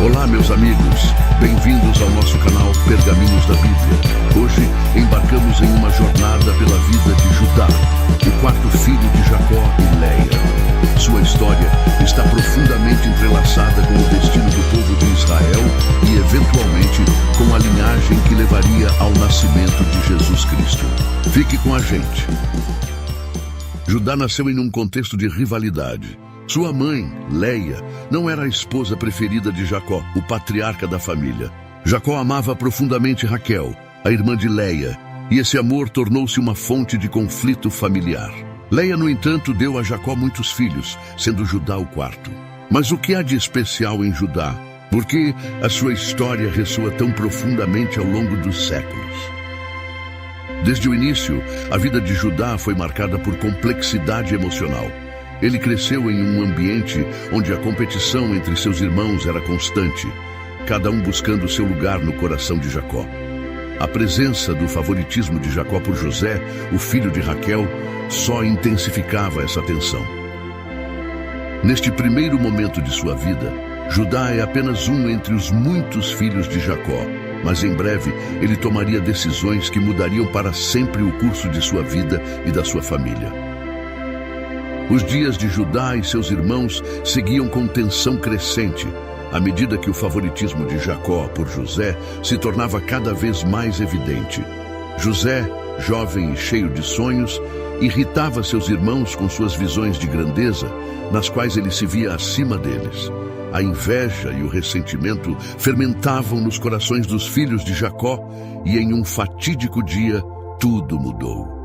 Olá, meus amigos, bem-vindos ao nosso canal Pergaminhos da Bíblia. Hoje embarcamos em uma jornada pela vida de Judá, o quarto filho de Jacó e Leia. Sua história está profundamente entrelaçada com o destino do povo de Israel e, eventualmente, com a linhagem que levaria ao nascimento de Jesus Cristo. Fique com a gente. Judá nasceu em um contexto de rivalidade. Sua mãe, Leia, não era a esposa preferida de Jacó, o patriarca da família. Jacó amava profundamente Raquel, a irmã de Leia, e esse amor tornou-se uma fonte de conflito familiar. Leia, no entanto, deu a Jacó muitos filhos, sendo Judá o quarto. Mas o que há de especial em Judá? Por que a sua história ressoa tão profundamente ao longo dos séculos? Desde o início, a vida de Judá foi marcada por complexidade emocional. Ele cresceu em um ambiente onde a competição entre seus irmãos era constante, cada um buscando seu lugar no coração de Jacó. A presença do favoritismo de Jacó por José, o filho de Raquel, só intensificava essa tensão. Neste primeiro momento de sua vida, Judá é apenas um entre os muitos filhos de Jacó, mas em breve ele tomaria decisões que mudariam para sempre o curso de sua vida e da sua família. Os dias de Judá e seus irmãos seguiam com tensão crescente, à medida que o favoritismo de Jacó por José se tornava cada vez mais evidente. José, jovem e cheio de sonhos, irritava seus irmãos com suas visões de grandeza, nas quais ele se via acima deles. A inveja e o ressentimento fermentavam nos corações dos filhos de Jacó e em um fatídico dia tudo mudou.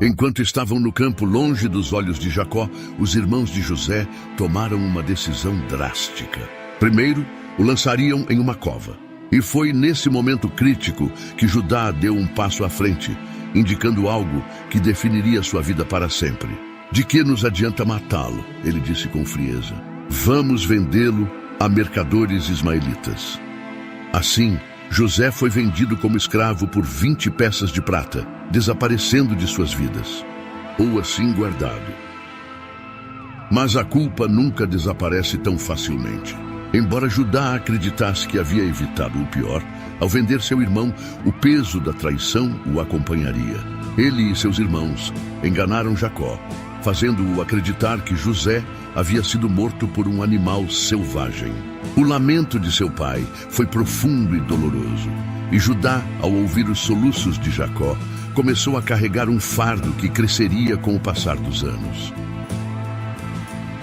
Enquanto estavam no campo longe dos olhos de Jacó, os irmãos de José tomaram uma decisão drástica. Primeiro, o lançariam em uma cova. E foi nesse momento crítico que Judá deu um passo à frente, indicando algo que definiria sua vida para sempre. De que nos adianta matá-lo? Ele disse com frieza. Vamos vendê-lo a mercadores ismaelitas. Assim, José foi vendido como escravo por 20 peças de prata, desaparecendo de suas vidas, ou assim guardado. Mas a culpa nunca desaparece tão facilmente. Embora Judá acreditasse que havia evitado o pior, ao vender seu irmão, o peso da traição o acompanharia. Ele e seus irmãos enganaram Jacó, fazendo-o acreditar que José havia sido morto por um animal selvagem. O lamento de seu pai foi profundo e doloroso, e Judá, ao ouvir os soluços de Jacó, começou a carregar um fardo que cresceria com o passar dos anos.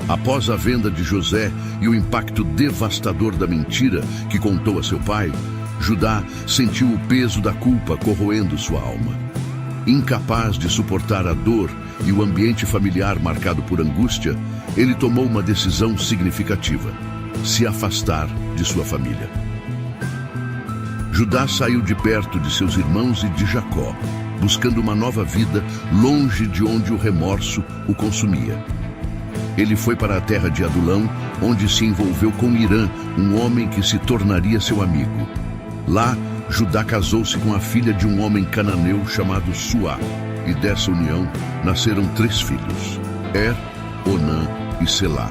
Após a venda de José e o impacto devastador da mentira que contou a seu pai, Judá sentiu o peso da culpa corroendo sua alma. Incapaz de suportar a dor e o ambiente familiar marcado por angústia, ele tomou uma decisão significativa: se afastar de sua família. Judá saiu de perto de seus irmãos e de Jacó, buscando uma nova vida longe de onde o remorso o consumia. Ele foi para a terra de Adulão, onde se envolveu com Irã, um homem que se tornaria seu amigo. Lá, Judá casou-se com a filha de um homem cananeu chamado Suá, e dessa união nasceram 3 filhos, Er, Onã e Selá.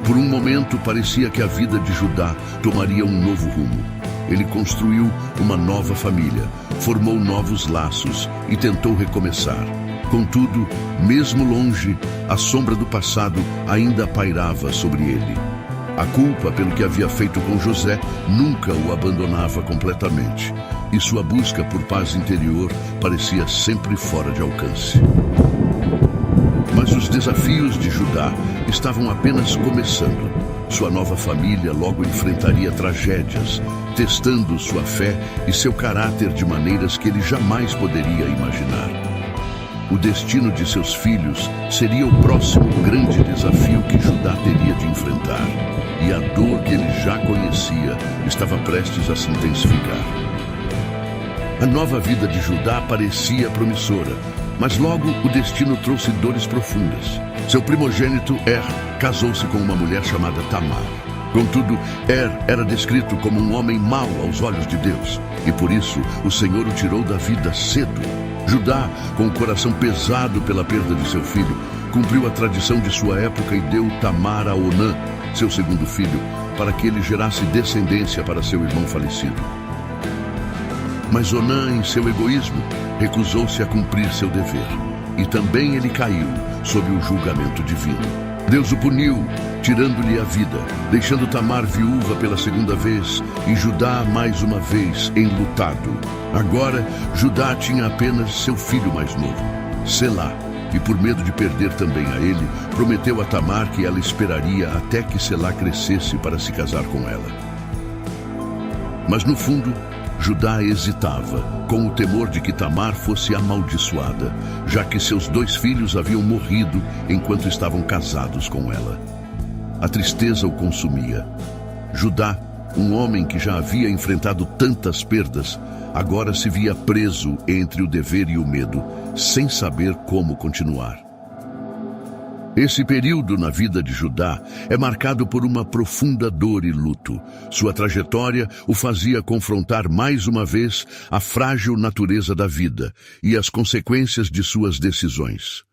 Por um momento parecia que a vida de Judá tomaria um novo rumo. Ele construiu uma nova família, formou novos laços e tentou recomeçar. Contudo, mesmo longe, a sombra do passado ainda pairava sobre ele. A culpa pelo que havia feito com José nunca o abandonava completamente, e sua busca por paz interior parecia sempre fora de alcance. Mas os desafios de Judá estavam apenas começando. Sua nova família logo enfrentaria tragédias, testando sua fé e seu caráter de maneiras que ele jamais poderia imaginar. O destino de seus filhos seria o próximo grande desafio que Judá teria de enfrentar, e a dor que ele já conhecia estava prestes a se intensificar. A nova vida de Judá parecia promissora, mas logo o destino trouxe dores profundas. Seu primogênito, Er, casou-se com uma mulher chamada Tamar. Contudo, Er era descrito como um homem mau aos olhos de Deus, e por isso o Senhor o tirou da vida cedo. Judá, com o coração pesado pela perda de seu filho, cumpriu a tradição de sua época e deu Tamar a Onã, seu segundo filho, para que ele gerasse descendência para seu irmão falecido. Mas Onã, em seu egoísmo, recusou-se a cumprir seu dever, e também ele caiu sob o julgamento divino. Deus o puniu, tirando-lhe a vida, deixando Tamar viúva pela segunda vez e Judá mais uma vez enlutado. Agora, Judá tinha apenas seu filho mais novo, Selá, e por medo de perder também a ele, prometeu a Tamar que ela esperaria até que Selá crescesse para se casar com ela. Mas no fundo, Judá hesitava, com o temor de que Tamar fosse amaldiçoada, já que seus 2 filhos haviam morrido enquanto estavam casados com ela. A tristeza o consumia. Judá, um homem que já havia enfrentado tantas perdas, agora se via preso entre o dever e o medo, sem saber como continuar. Esse período na vida de Judá é marcado por uma profunda dor e luto. Sua trajetória o fazia confrontar mais uma vez a frágil natureza da vida e as consequências de suas decisões.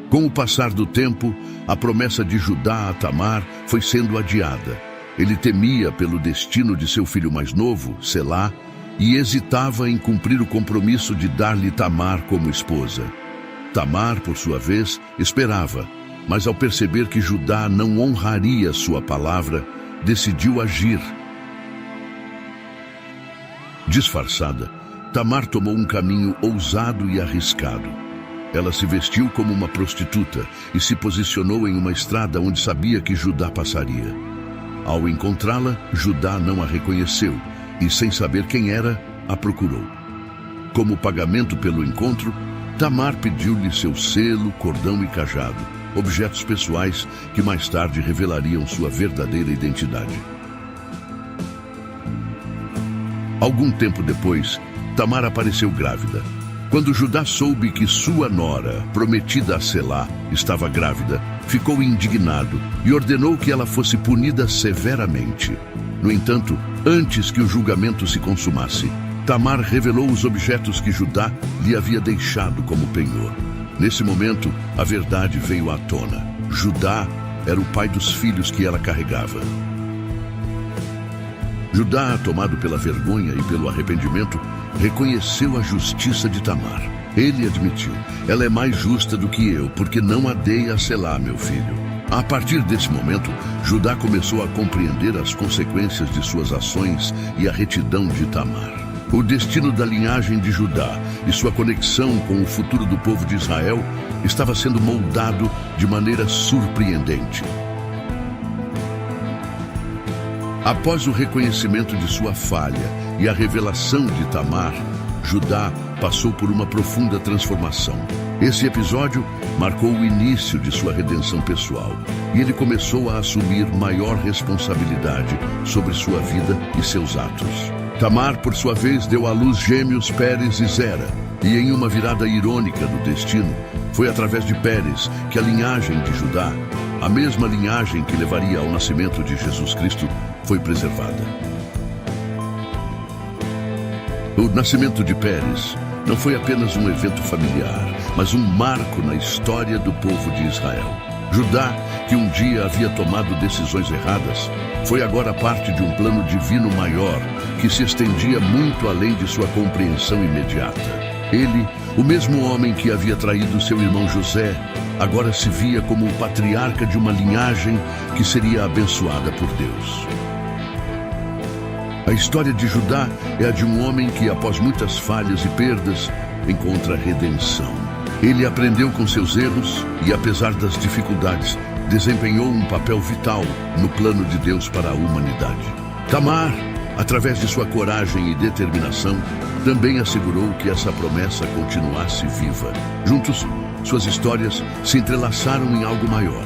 Com o passar do tempo, a promessa de Judá a Tamar foi sendo adiada. Ele temia pelo destino de seu filho mais novo, Selá, e hesitava em cumprir o compromisso de dar-lhe Tamar como esposa. Tamar, por sua vez, esperava, mas ao perceber que Judá não honraria sua palavra, decidiu agir. Disfarçada, Tamar tomou um caminho ousado e arriscado. Ela se vestiu como uma prostituta e se posicionou em uma estrada onde sabia que Judá passaria. Ao encontrá-la, Judá não a reconheceu e, sem saber quem era, a procurou. Como pagamento pelo encontro, Tamar pediu-lhe seu selo, cordão e cajado, objetos pessoais que mais tarde revelariam sua verdadeira identidade. Algum tempo depois, Tamar apareceu grávida. Quando Judá soube que sua nora, prometida a Selá, estava grávida, ficou indignado e ordenou que ela fosse punida severamente. No entanto, antes que o julgamento se consumasse, Tamar revelou os objetos que Judá lhe havia deixado como penhor. Nesse momento, a verdade veio à tona. Judá era o pai dos filhos que ela carregava. Judá, tomado pela vergonha e pelo arrependimento, reconheceu a justiça de Tamar. Ele admitiu: ela é mais justa do que eu, porque não a dei a Selá, meu filho. A partir desse momento, Judá começou a compreender as consequências de suas ações e a retidão de Tamar. O destino da linhagem de Judá e sua conexão com o futuro do povo de Israel estava sendo moldado de maneira surpreendente. Após o reconhecimento de sua falha e a revelação de Tamar, Judá passou por uma profunda transformação. Esse episódio marcou o início de sua redenção pessoal e ele começou a assumir maior responsabilidade sobre sua vida e seus atos. Tamar, por sua vez, deu à luz gêmeos Pérez e Zera, e em uma virada irônica do destino, foi através de Pérez que a linhagem de Judá, a mesma linhagem que levaria ao nascimento de Jesus Cristo, foi preservada. O nascimento de Pérez não foi apenas um evento familiar, mas um marco na história do povo de Israel. Judá, que um dia havia tomado decisões erradas, foi agora parte de um plano divino maior que se estendia muito além de sua compreensão imediata. Ele, o mesmo homem que havia traído seu irmão José, agora se via como o patriarca de uma linhagem que seria abençoada por Deus. A história de Judá é a de um homem que, após muitas falhas e perdas, encontra redenção. Ele aprendeu com seus erros e, apesar das dificuldades, desempenhou um papel vital no plano de Deus para a humanidade. Tamar, através de sua coragem e determinação, também assegurou que essa promessa continuasse viva. Juntos, suas histórias se entrelaçaram em algo maior,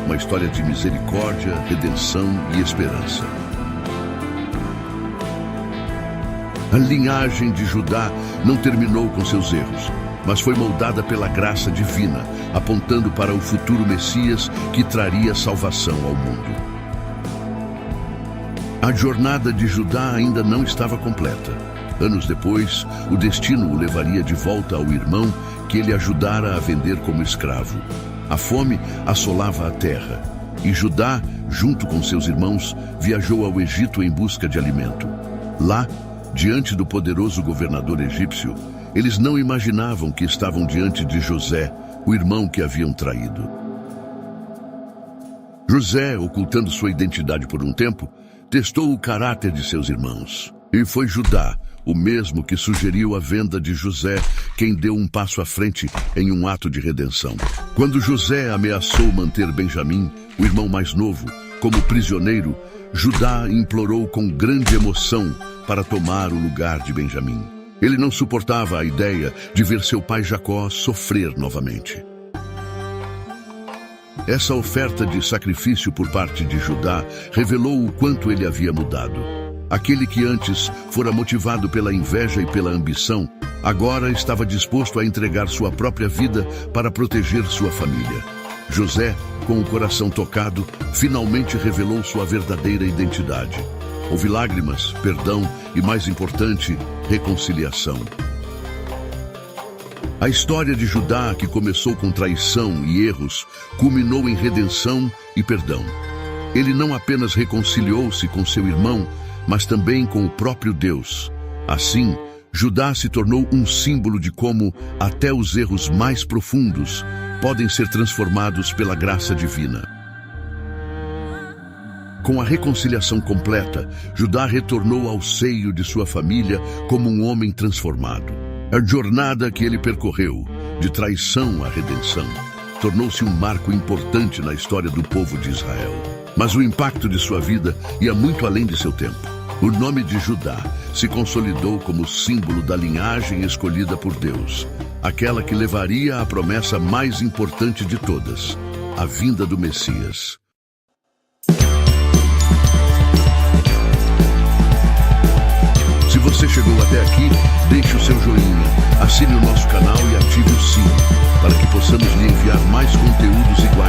uma história de misericórdia, redenção e esperança. A linhagem de Judá não terminou com seus erros, mas foi moldada pela graça divina, apontando para o futuro Messias que traria salvação ao mundo. A jornada de Judá ainda não estava completa. Anos depois, o destino o levaria de volta ao irmão que ele ajudara a vender como escravo. A fome assolava a terra, E Judá, junto com seus irmãos, viajou ao Egito em busca de alimento. Lá, diante do poderoso governador egípcio, eles não imaginavam que estavam diante de José, o irmão que haviam traído. José, ocultando sua identidade por um tempo, testou o caráter de seus irmãos. E foi Judá, o mesmo que sugeriu a venda de José, quem deu um passo à frente em um ato de redenção. Quando José ameaçou manter Benjamim, o irmão mais novo, como prisioneiro, Judá implorou com grande emoção para tomar o lugar de Benjamim. Ele não suportava a ideia de ver seu pai Jacó sofrer novamente. Essa oferta de sacrifício por parte de Judá revelou o quanto ele havia mudado. Aquele que antes fora motivado pela inveja e pela ambição, agora estava disposto a entregar sua própria vida para proteger sua família. José, com o coração tocado, finalmente revelou sua verdadeira identidade. Houve lágrimas, perdão e, mais importante, reconciliação. A história de Judá, que começou com traição e erros, culminou em redenção e perdão. Ele não apenas reconciliou-se com seu irmão, mas também com o próprio Deus. Assim, Judá se tornou um símbolo de como até os erros mais profundos podem ser transformados pela graça divina. Com a reconciliação completa, Judá retornou ao seio de sua família como um homem transformado. A jornada que ele percorreu, de traição à redenção, tornou-se um marco importante na história do povo de Israel. Mas o impacto de sua vida ia muito além de seu tempo. O nome de Judá se consolidou como símbolo da linhagem escolhida por Deus, aquela que levaria à promessa mais importante de todas, a vinda do Messias. Se você chegou até aqui, deixe o seu joinha, assine o nosso canal e ative o sino, para que possamos lhe enviar mais conteúdos iguais.